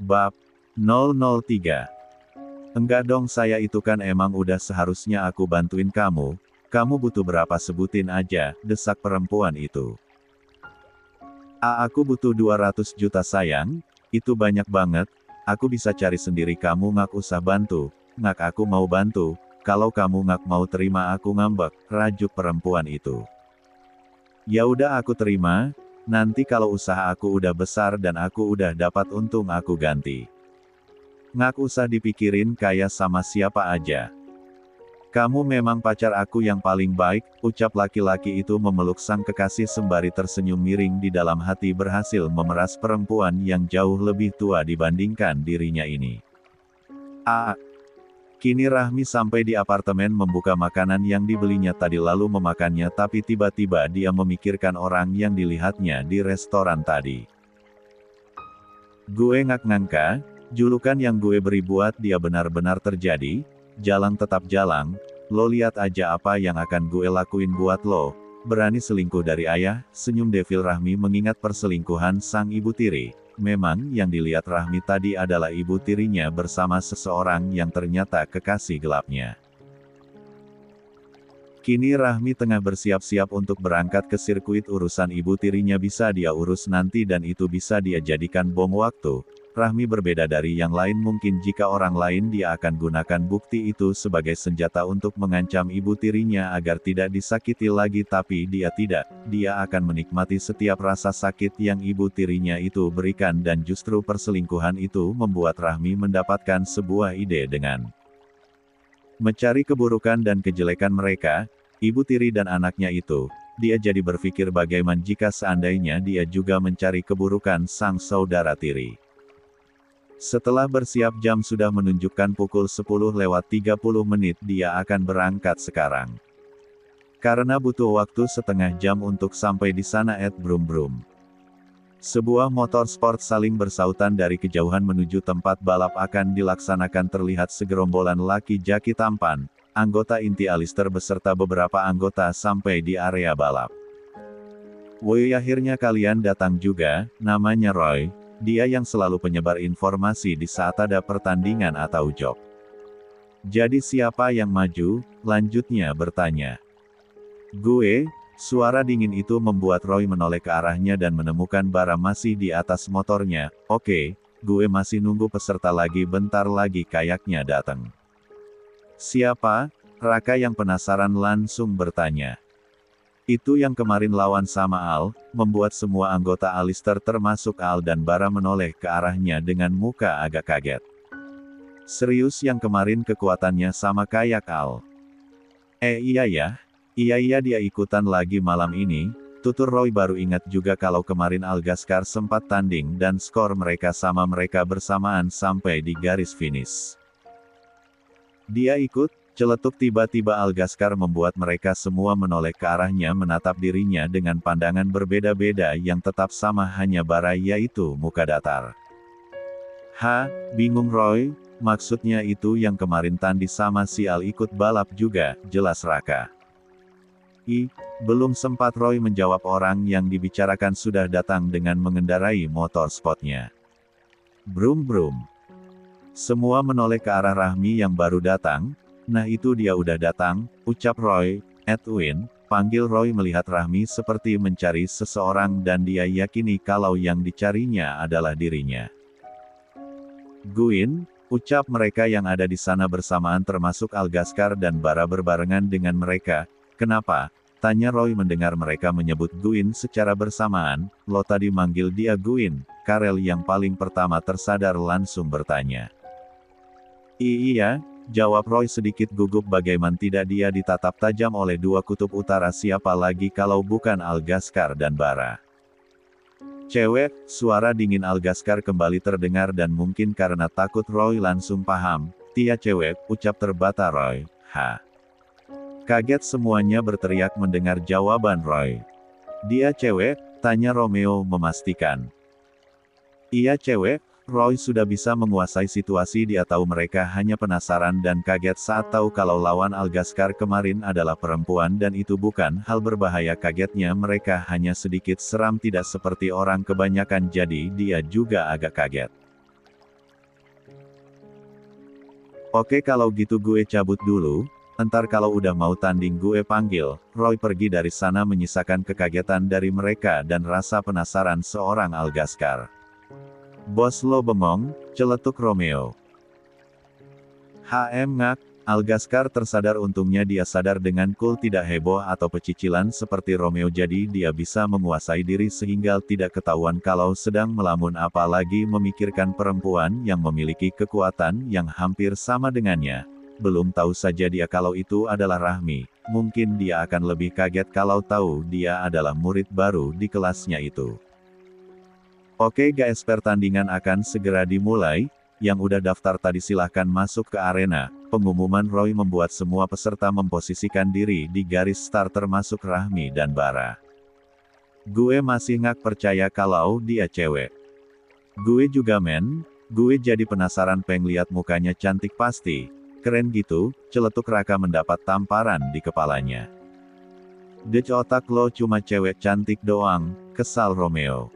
Bab 003. Enggak dong, saya itu kan emang udah seharusnya aku bantuin kamu. Kamu butuh berapa sebutin aja, desak perempuan itu. Aku butuh 200 juta sayang, itu banyak banget, aku bisa cari sendiri, kamu nggak usah bantu. Nggak, aku mau bantu, kalau kamu nggak mau terima aku ngambek, rajuk perempuan itu. Ya udah, aku terima, nanti kalau usaha aku udah besar dan aku udah dapat untung aku ganti. Nggak usah dipikirin kaya sama siapa aja. Kamu memang pacar aku yang paling baik, ucap laki-laki itu memeluk sang kekasih sembari tersenyum miring, di dalam hati berhasil memeras perempuan yang jauh lebih tua dibandingkan dirinya ini. Kini Rahmi sampai di apartemen membuka makanan yang dibelinya tadi lalu memakannya, tapi tiba-tiba dia memikirkan orang yang dilihatnya di restoran tadi. Gue nggak ngangka, julukan yang gue beri buat dia benar-benar terjadi. Jalang tetap jalang, lo lihat aja apa yang akan gue lakuin buat lo. Berani selingkuh dari ayah, senyum devil Rahmi mengingat perselingkuhan sang ibu tiri. Memang yang dilihat Rahmi tadi adalah ibu tirinya bersama seseorang yang ternyata kekasih gelapnya. Kini Rahmi tengah bersiap-siap untuk berangkat ke sirkuit, urusan ibu tirinya bisa dia urus nanti dan itu bisa dia jadikan bom waktu. Rahmi berbeda dari yang lain, mungkin jika orang lain dia akan gunakan bukti itu sebagai senjata untuk mengancam ibu tirinya agar tidak disakiti lagi, tapi dia tidak, dia akan menikmati setiap rasa sakit yang ibu tirinya itu berikan, dan justru perselingkuhan itu membuat Rahmi mendapatkan sebuah ide dengan mencari keburukan dan kejelekan mereka, ibu tiri dan anaknya itu. Dia jadi berpikir bagaimana jika seandainya dia juga mencari keburukan sang saudara tiri. Setelah bersiap, jam sudah menunjukkan pukul 10:30, dia akan berangkat sekarang. Karena butuh waktu setengah jam untuk sampai di sana. Brum brum. Sebuah motor sport saling bersautan dari kejauhan menuju tempat balap akan dilaksanakan. Terlihat segerombolan laki jaki tampan, anggota inti Alistair beserta beberapa anggota sampai di area balap. Woi, akhirnya kalian datang juga, namanya Roy. Dia yang selalu penyebar informasi di saat ada pertandingan atau job. Jadi siapa yang maju? Lanjutnya bertanya. Gue. Suara dingin itu membuat Roy menoleh ke arahnya dan menemukan Bara masih di atas motornya. Oke, gue masih nunggu peserta lagi, bentar lagi kayaknya datang. Siapa? Raka yang penasaran langsung bertanya. Itu yang kemarin lawan sama Al, membuat semua anggota Alistair termasuk Al dan Bara menoleh ke arahnya dengan muka agak kaget. Serius, yang kemarin kekuatannya sama kayak Al? Iya ya. Iya dia ikutan lagi malam ini, tutur Roy baru ingat juga kalau kemarin Algaskar sempat tanding dan skor mereka sama, mereka bersamaan sampai di garis finish. Dia ikut? Celetuk. Tiba-tiba Algaskar membuat mereka semua menoleh ke arahnya menatap dirinya dengan pandangan berbeda-beda yang tetap sama, hanya Bara, yaitu muka datar. Bingung Roy, maksudnya itu yang kemarin tanding sama si Al ikut balap juga, jelas Raka. Belum sempat Roy menjawab, orang yang dibicarakan sudah datang dengan mengendarai motor sportnya. Brum brum. Semua menoleh ke arah Rahmi yang baru datang. Nah itu dia udah datang, ucap Roy. Edwin, panggil Roy melihat Rahmi seperti mencari seseorang dan dia yakini kalau yang dicarinya adalah dirinya. Gwyn, ucap mereka yang ada di sana bersamaan termasuk Algaskar dan Bara berbarengan dengan mereka. Kenapa? Tanya Roy mendengar mereka menyebut Gwyn secara bersamaan. Lo tadi manggil dia Gwyn? Karel yang paling pertama tersadar langsung bertanya. Iya, jawab Roy sedikit gugup, bagaimana tidak dia ditatap tajam oleh dua kutub utara, siapa lagi kalau bukan Algaskar dan Bara. Cewek, suara dingin Algaskar kembali terdengar dan mungkin karena takut Roy langsung paham. Tia cewek, ucap terbata Roy. Kaget semuanya berteriak mendengar jawaban Roy. Dia cewek? Tanya Romeo memastikan. Iya cewek. Roy sudah bisa menguasai situasi, dia tahu mereka hanya penasaran dan kaget saat tahu kalau lawan Algaskar kemarin adalah perempuan dan itu bukan hal berbahaya. Kagetnya mereka hanya sedikit seram, tidak seperti orang kebanyakan, jadi dia juga agak kaget. Oke kalau gitu gue cabut dulu, entar kalau udah mau tanding gue panggil. Roy pergi dari sana menyisakan kekagetan dari mereka dan rasa penasaran seorang Algascar. Bos lo bengong, celetuk Romeo. Ngak, Algascar tersadar untungnya dia sadar dengan cool tidak heboh atau pecicilan seperti Romeo jadi dia bisa menguasai diri sehingga tidak ketahuan kalau sedang melamun apalagi memikirkan perempuan yang memiliki kekuatan yang hampir sama dengannya. Belum tahu saja dia kalau itu adalah Rahmi, mungkin dia akan lebih kaget kalau tahu dia adalah murid baru di kelasnya itu. Oke guys, pertandingan akan segera dimulai. Yang udah daftar tadi silahkan masuk ke arena. Pengumuman Roy membuat semua peserta memposisikan diri di garis start termasuk Rahmi dan Bara. Gue masih ngak percaya kalau dia cewek. Gue juga men, gue jadi penasaran pengen lihat mukanya cantik pasti. Keren gitu, celetuk Raka mendapat tamparan di kepalanya. Dej otak lo cuma cewek cantik doang, kesal Romeo.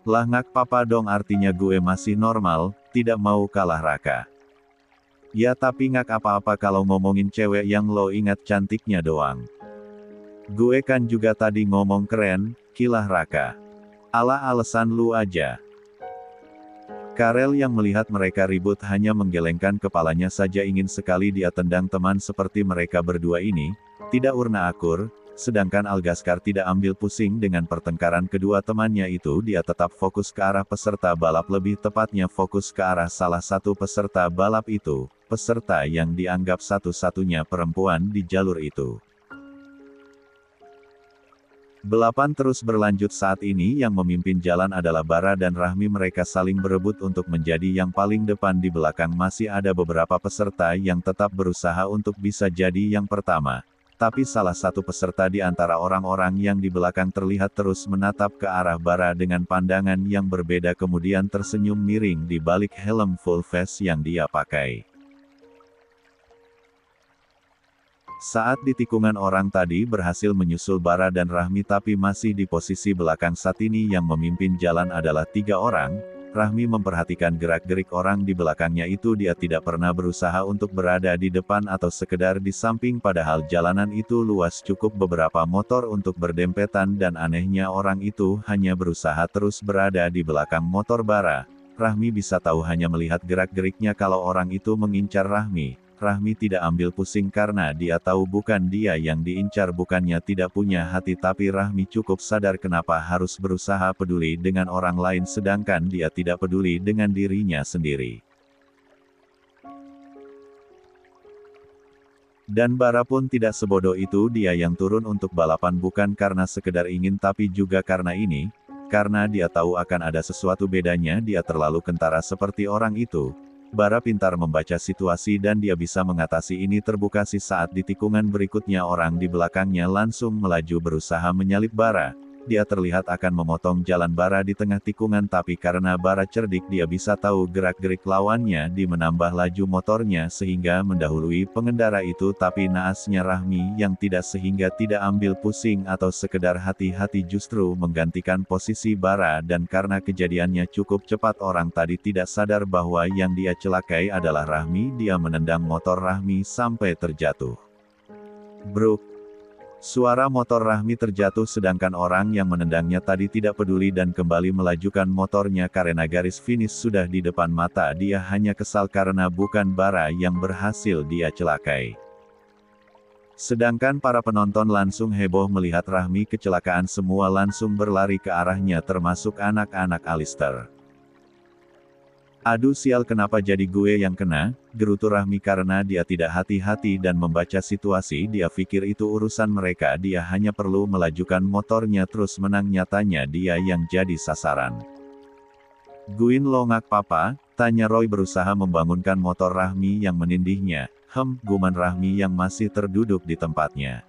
Lah ngak papa dong artinya gue masih normal, tidak mau kalah Raka. Ya tapi ngak apa-apa kalau ngomongin cewek yang lo ingat cantiknya doang. Gue kan juga tadi ngomong keren, kilah Raka. Alah alasan lu aja. Karel yang melihat mereka ribut hanya menggelengkan kepalanya saja ingin sekali dia tendang teman seperti mereka berdua ini, tidak urna akur. Sedangkan Algascar tidak ambil pusing dengan pertengkaran kedua temannya itu dia tetap fokus ke arah peserta balap lebih tepatnya fokus ke arah salah satu peserta balap itu, peserta yang dianggap satu-satunya perempuan di jalur itu. Balapan terus berlanjut saat ini yang memimpin jalan adalah Bara dan Rahmi mereka saling berebut untuk menjadi yang paling depan di belakang masih ada beberapa peserta yang tetap berusaha untuk bisa jadi yang pertama. Tapi salah satu peserta di antara orang-orang yang di belakang terlihat terus menatap ke arah Bara dengan pandangan yang berbeda kemudian tersenyum miring di balik helm full face yang dia pakai. Saat di tikungan orang tadi berhasil menyusul Bara dan Rahmi tapi masih di posisi belakang saat ini yang memimpin jalan adalah 3 orang. Rahmi memperhatikan gerak-gerik orang di belakangnya itu dia tidak pernah berusaha untuk berada di depan atau sekedar di samping padahal jalanan itu luas cukup beberapa motor untuk berdempetan dan anehnya orang itu hanya berusaha terus berada di belakang motor Bara. Rahmi bisa tahu hanya melihat gerak-geriknya kalau orang itu mengincar Rahmi. Rahmi tidak ambil pusing karena dia tahu bukan dia yang diincar bukannya tidak punya hati tapi Rahmi cukup sadar kenapa harus berusaha peduli dengan orang lain sedangkan dia tidak peduli dengan dirinya sendiri. Dan Bara pun tidak sebodoh itu dia yang turun untuk balapan bukan karena sekedar ingin tapi juga karena ini, karena dia tahu akan ada sesuatu bedanya dia terlalu kentara seperti orang itu. Bara pintar membaca situasi dan dia bisa mengatasi ini terbukti saat di tikungan berikutnya orang di belakangnya langsung melaju berusaha menyalip Bara. Dia terlihat akan memotong jalan Bara di tengah tikungan tapi karena Bara cerdik dia bisa tahu gerak-gerik lawannya di menambah laju motornya sehingga mendahului pengendara itu tapi naasnya Rahmi yang tidak sehingga tidak ambil pusing atau sekedar hati-hati justru menggantikan posisi Bara dan karena kejadiannya cukup cepat orang tadi tidak sadar bahwa yang dia celakai adalah Rahmi dia menendang motor Rahmi sampai terjatuh. Bruk. Suara motor Rahmi terjatuh sedangkan orang yang menendangnya tadi tidak peduli dan kembali melajukan motornya karena garis finish sudah di depan mata dia hanya kesal karena bukan Bara yang berhasil dia celakai. Sedangkan para penonton langsung heboh melihat Rahmi kecelakaan semua langsung berlari ke arahnya termasuk anak-anak Alistair. Aduh sial kenapa jadi gue yang kena, gerutu Rahmi karena dia tidak hati-hati dan membaca situasi dia pikir itu urusan mereka dia hanya perlu melajukan motornya terus menang nyatanya dia yang jadi sasaran. Guin lo ngak papa, tanya Roy berusaha membangunkan motor Rahmi yang menindihnya, guman Rahmi yang masih terduduk di tempatnya.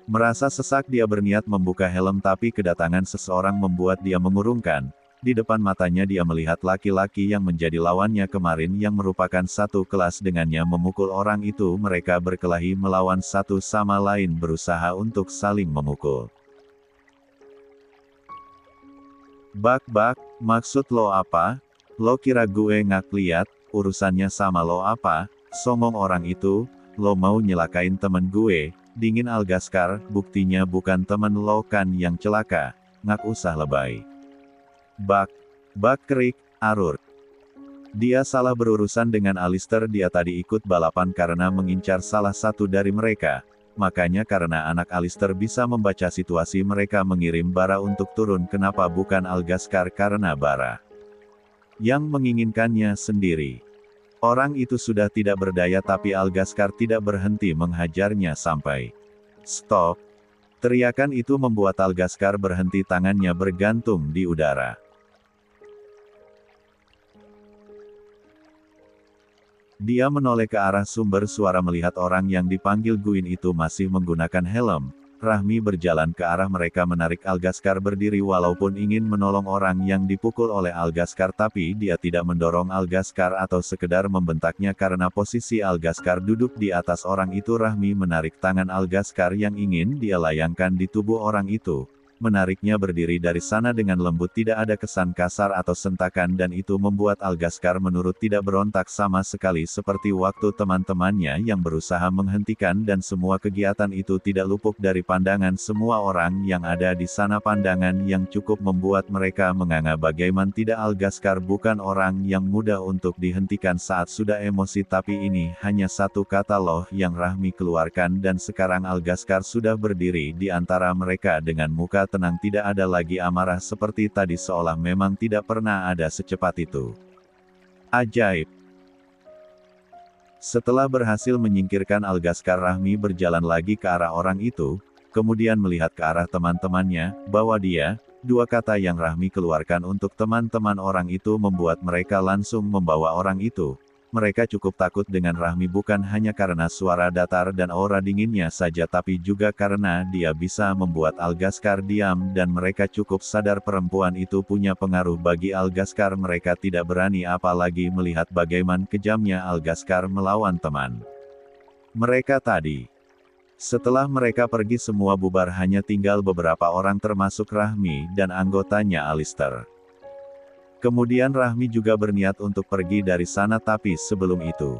Merasa sesak dia berniat membuka helm tapi kedatangan seseorang membuat dia mengurungkan. Di depan matanya dia melihat laki-laki yang menjadi lawannya kemarin yang merupakan satu kelas dengannya memukul orang itu mereka berkelahi melawan satu sama lain berusaha untuk saling memukul. Bak, maksud lo apa? Lo kira gue ngak liat? urusannya sama lo apa, songong orang itu, lo mau nyelakain temen gue, dingin Algaskar, buktinya bukan temen lo kan yang celaka, ngak usah lebay. Bak kerik, Arur. Dia salah berurusan dengan Alistair, dia tadi ikut balapan karena mengincar salah satu dari mereka. Makanya karena anak Alistair bisa membaca situasi mereka mengirim Bara untuk turun, kenapa bukan Algaskar karena Bara yang menginginkannya sendiri. Orang itu sudah tidak berdaya tapi Algaskar tidak berhenti menghajarnya sampai stop. Teriakan itu membuat Algaskar berhenti, tangannya bergantung di udara. Dia menoleh ke arah sumber suara melihat orang yang dipanggil Guin itu masih menggunakan helm. Rahmi berjalan ke arah mereka menarik Algaskar berdiri walaupun ingin menolong orang yang dipukul oleh Algaskar, tapi dia tidak mendorong Algaskar atau sekedar membentaknya karena posisi Algaskar duduk di atas orang itu. Rahmi menarik tangan Algaskar yang ingin dia layangkan di tubuh orang itu. Menariknya berdiri dari sana dengan lembut, tidak ada kesan kasar atau sentakan, dan itu membuat Algaskar menurut tidak berontak sama sekali seperti waktu teman-temannya yang berusaha menghentikan, dan semua kegiatan itu tidak luput dari pandangan semua orang yang ada di sana, pandangan yang cukup membuat mereka menganga. Bagaimana tidak, Algaskar bukan orang yang mudah untuk dihentikan saat sudah emosi, tapi ini hanya satu kata loh yang Rahmi keluarkan, dan sekarang Algaskar sudah berdiri di antara mereka dengan muka tenang, tidak ada lagi amarah seperti tadi, seolah memang tidak pernah ada secepat itu. Ajaib. Setelah berhasil menyingkirkan Algaskar, Rahmi berjalan lagi ke arah orang itu, kemudian melihat ke arah teman-temannya, bahwa dia, dua kata yang Rahmi keluarkan untuk teman-teman orang itu membuat mereka langsung membawa orang itu. Mereka cukup takut dengan Rahmi bukan hanya karena suara datar dan aura dinginnya saja, tapi juga karena dia bisa membuat Algaskar diam, dan mereka cukup sadar perempuan itu punya pengaruh bagi Algaskar. Mereka tidak berani apalagi melihat bagaimana kejamnya Algaskar melawan teman mereka tadi. Setelah mereka pergi semua bubar, hanya tinggal beberapa orang termasuk Rahmi dan anggotanya Alistair. Kemudian Rahmi juga berniat untuk pergi dari sana, tapi sebelum itu,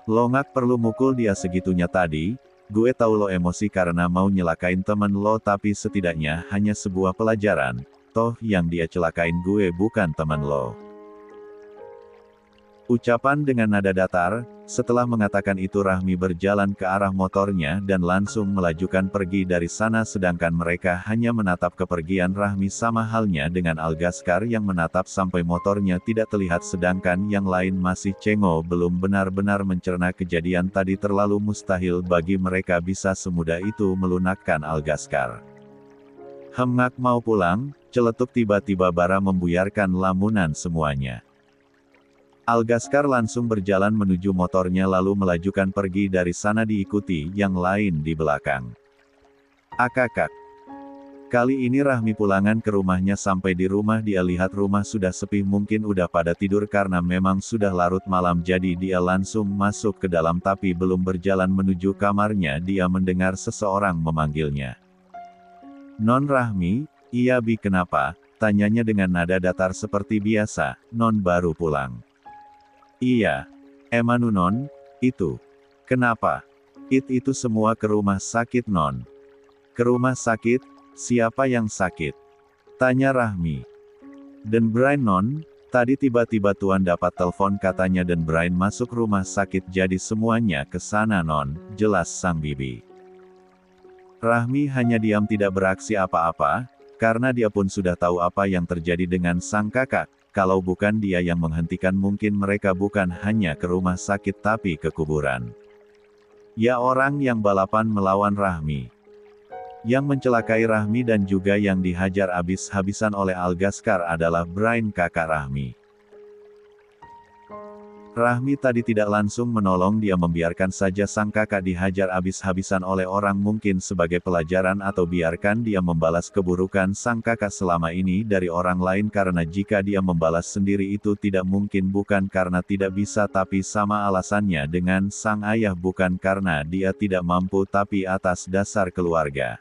lo ngak perlu mukul dia segitunya tadi? Gue tahu lo emosi karena mau nyelakain temen lo, tapi setidaknya hanya sebuah pelajaran. Toh yang dia celakain gue bukan temen lo. Ucapan dengan nada datar. Setelah mengatakan itu, Rahmi berjalan ke arah motornya dan langsung melajukan pergi dari sana, sedangkan mereka hanya menatap kepergian Rahmi, sama halnya dengan Algaskar yang menatap sampai motornya tidak terlihat, sedangkan yang lain masih cengok, belum benar-benar mencerna kejadian tadi. Terlalu mustahil bagi mereka bisa semudah itu melunakkan Algaskar. Ngak mau pulang, celetuk tiba-tiba Bara membuyarkan lamunan semuanya. Algaskar langsung berjalan menuju motornya lalu melajukan pergi dari sana diikuti yang lain di belakang. Akakak. Kali ini Rahmi pulangan ke rumahnya. Sampai di rumah dia lihat rumah sudah sepi, mungkin udah pada tidur karena memang sudah larut malam, jadi dia langsung masuk ke dalam, tapi belum berjalan menuju kamarnya dia mendengar seseorang memanggilnya. Non Rahmi? Iya Bi, kenapa? Tanyanya dengan nada datar seperti biasa. Non baru pulang. Iya. Emanu Non? Itu. Kenapa? Itu semua ke rumah sakit Non. Ke rumah sakit? Siapa yang sakit? Tanya Rahmi. Dan Brian Non? Tadi tiba-tiba Tuan dapat telepon katanya dan Brian masuk rumah sakit, jadi semuanya ke sana Non, jelas sang bibi. Rahmi hanya diam tidak beraksi apa-apa, karena dia pun sudah tahu apa yang terjadi dengan sang kakak. Kalau bukan dia yang menghentikan, mungkin mereka bukan hanya ke rumah sakit tapi ke kuburan. Ya, orang yang balapan melawan Rahmi, yang mencelakai Rahmi dan juga yang dihajar habis-habisan oleh Algaskar adalah Brian, kakak Rahmi. Rahmi tadi tidak langsung menolong, dia membiarkan saja sang kakak dihajar habis-habisan oleh orang, mungkin sebagai pelajaran atau biarkan dia membalas keburukan sang kakak selama ini dari orang lain, karena jika dia membalas sendiri itu tidak mungkin, bukan karena tidak bisa tapi sama alasannya dengan sang ayah, bukan karena dia tidak mampu tapi atas dasar keluarga.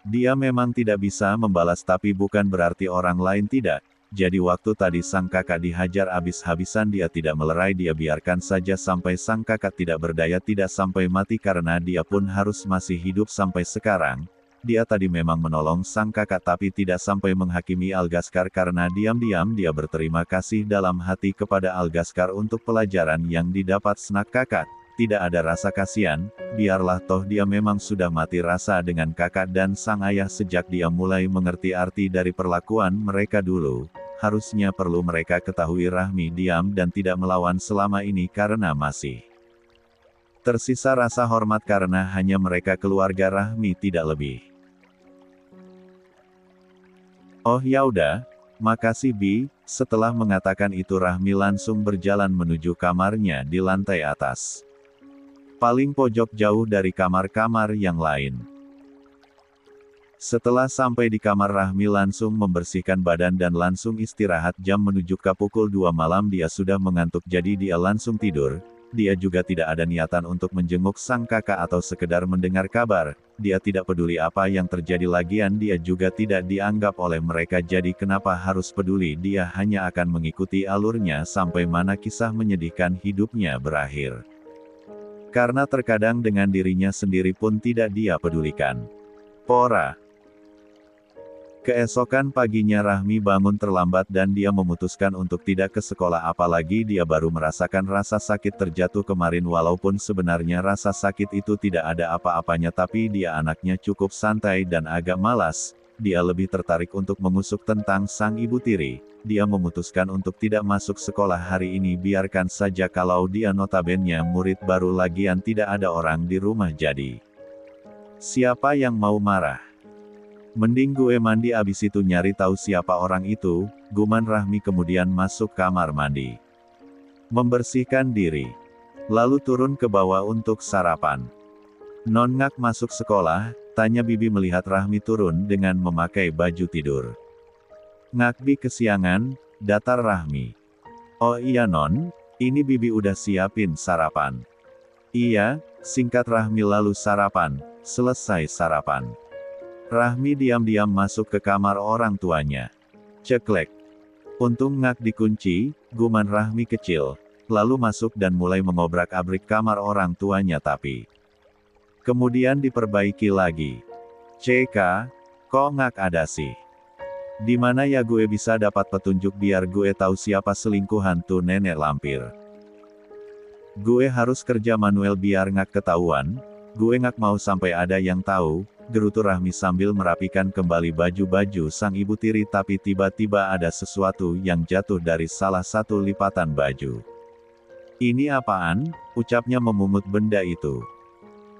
Dia memang tidak bisa membalas, tapi bukan berarti orang lain tidak. Jadi waktu tadi sang kakak dihajar habis-habisan dia tidak melerai, dia biarkan saja sampai sang kakak tidak berdaya, tidak sampai mati karena dia pun harus masih hidup sampai sekarang. Dia tadi memang menolong sang kakak tapi tidak sampai menghakimi Algaskar karena diam-diam dia berterima kasih dalam hati kepada Algaskar untuk pelajaran yang didapat sang kakak. Tidak ada rasa kasihan, biarlah toh dia memang sudah mati rasa dengan kakak dan sang ayah sejak dia mulai mengerti arti dari perlakuan mereka dulu. Harusnya perlu mereka ketahui Rahmi diam dan tidak melawan selama ini karena masih tersisa rasa hormat karena hanya mereka keluarga Rahmi tidak lebih. Oh ya udah, makasih Bi. Setelah mengatakan itu Rahmi langsung berjalan menuju kamarnya di lantai atas. Paling pojok jauh dari kamar-kamar yang lain. Setelah sampai di kamar Rahmi langsung membersihkan badan dan langsung istirahat. Jam menuju ke pukul 2 malam dia sudah mengantuk jadi dia langsung tidur. Dia juga tidak ada niatan untuk menjenguk sang kakak atau sekedar mendengar kabar. Dia tidak peduli apa yang terjadi, lagian dia juga tidak dianggap oleh mereka jadi kenapa harus peduli. Dia hanya akan mengikuti alurnya sampai mana kisah menyedihkan hidupnya berakhir. Karena terkadang dengan dirinya sendiri pun tidak dia pedulikan. Pora. Keesokan paginya Rahmi bangun terlambat dan dia memutuskan untuk tidak ke sekolah, apalagi dia baru merasakan rasa sakit terjatuh kemarin. Walaupun sebenarnya rasa sakit itu tidak ada apa-apanya tapi dia anaknya cukup santai dan agak malas. Dia lebih tertarik untuk mengusuk tentang sang ibu tiri. Dia memutuskan untuk tidak masuk sekolah hari ini, biarkan saja kalau dia notabene murid baru, lagian tidak ada orang di rumah jadi siapa yang mau marah. Mending gue mandi abis itu nyari tahu siapa orang itu, guman Rahmi kemudian masuk kamar mandi. Membersihkan diri. Lalu turun ke bawah untuk sarapan. Non Ngak masuk sekolah, tanya Bibi melihat Rahmi turun dengan memakai baju tidur. Ngak Bi kesiangan, datar Rahmi. Oh iya Non, ini Bibi udah siapin sarapan. Iya, singkat Rahmi lalu sarapan, selesai sarapan. Rahmi diam-diam masuk ke kamar orang tuanya. Ceklek. Untung Ngak dikunci, guman Rahmi kecil. Lalu masuk dan mulai mengobrak-abrik kamar orang tuanya tapi kemudian diperbaiki lagi. CK, kok Ngak ada sih? Dimana ya gue bisa dapat petunjuk biar gue tahu siapa selingkuhan tuh nenek lampir. Gue harus kerja manual biar Ngak ketahuan. Gue Ngak mau sampai ada yang tahu, gerutu Rahmi sambil merapikan kembali baju-baju sang ibu tiri, tapi tiba-tiba ada sesuatu yang jatuh dari salah satu lipatan baju. Ini apaan? Ucapnya memungut benda itu.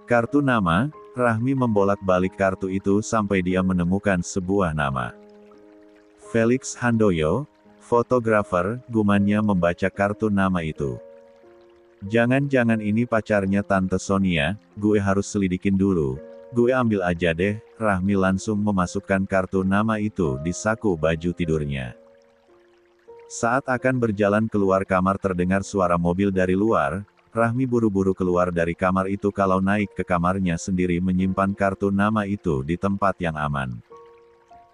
Kartu nama. Rahmi membolak-balik kartu itu sampai dia menemukan sebuah nama. Felix Handoyo, fotografer, gumannya membaca kartu nama itu. Jangan-jangan ini pacarnya Tante Sonia, gue harus selidikin dulu. Gue ambil aja deh. Rahmi langsung memasukkan kartu nama itu di saku baju tidurnya. Saat akan berjalan keluar kamar terdengar suara mobil dari luar. Rahmi buru-buru keluar dari kamar itu, kalau naik ke kamarnya sendiri menyimpan kartu nama itu di tempat yang aman.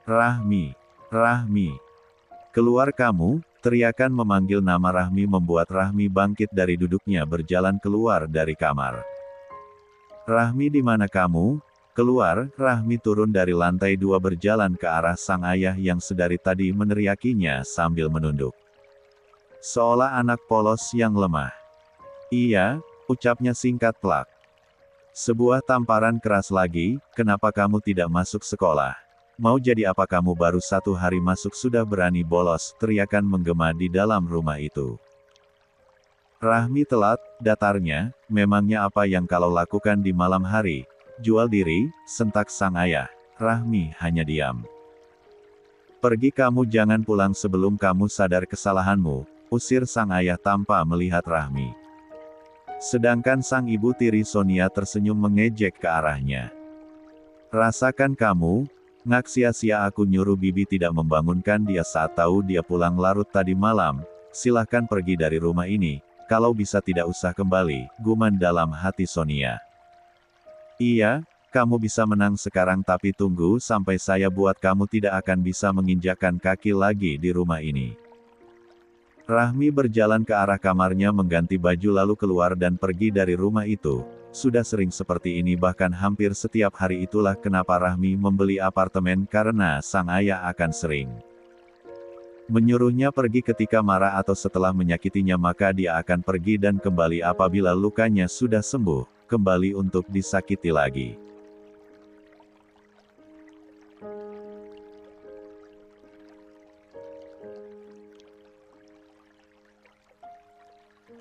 Rahmi, Rahmi, keluar kamu. Teriakan memanggil nama Rahmi membuat Rahmi bangkit dari duduknya berjalan keluar dari kamar. Rahmi, di mana kamu? Keluar. Rahmi turun dari lantai 2 berjalan ke arah sang ayah yang sedari tadi meneriakinya sambil menunduk. Seolah anak polos yang lemah. Iya, ucapnya singkat plak. Sebuah tamparan keras lagi, kenapa kamu tidak masuk sekolah? Mau jadi apa kamu, baru 1 hari masuk sudah berani bolos, teriakan menggema di dalam rumah itu. Rahmi telat, datarnya, memangnya apa yang kalau lakukan di malam hari? Jual diri, sentak sang ayah. Rahmi hanya diam. Pergi kamu, jangan pulang sebelum kamu sadar kesalahanmu, usir sang ayah tanpa melihat Rahmi. Sedangkan sang ibu tiri Sonia tersenyum mengejek ke arahnya. Rasakan kamu, Ngak, sia-sia aku nyuruh Bibi tidak membangunkan dia saat tahu dia pulang larut tadi malam. Silahkan pergi dari rumah ini, kalau bisa tidak usah kembali, guman dalam hati Sonia. Iya, Kamu bisa menang sekarang tapi tunggu sampai saya buat kamu tidak akan bisa menginjakkan kaki lagi di rumah ini. Rahmi berjalan ke arah kamarnya mengganti baju lalu keluar dan pergi dari rumah itu. Sudah sering seperti ini bahkan hampir setiap hari, itulah kenapa Rahmi membeli apartemen karena sang ayah akan sering menyuruhnya pergi ketika marah atau setelah menyakitinya, maka dia akan pergi dan kembali apabila lukanya sudah sembuh, kembali untuk disakiti lagi.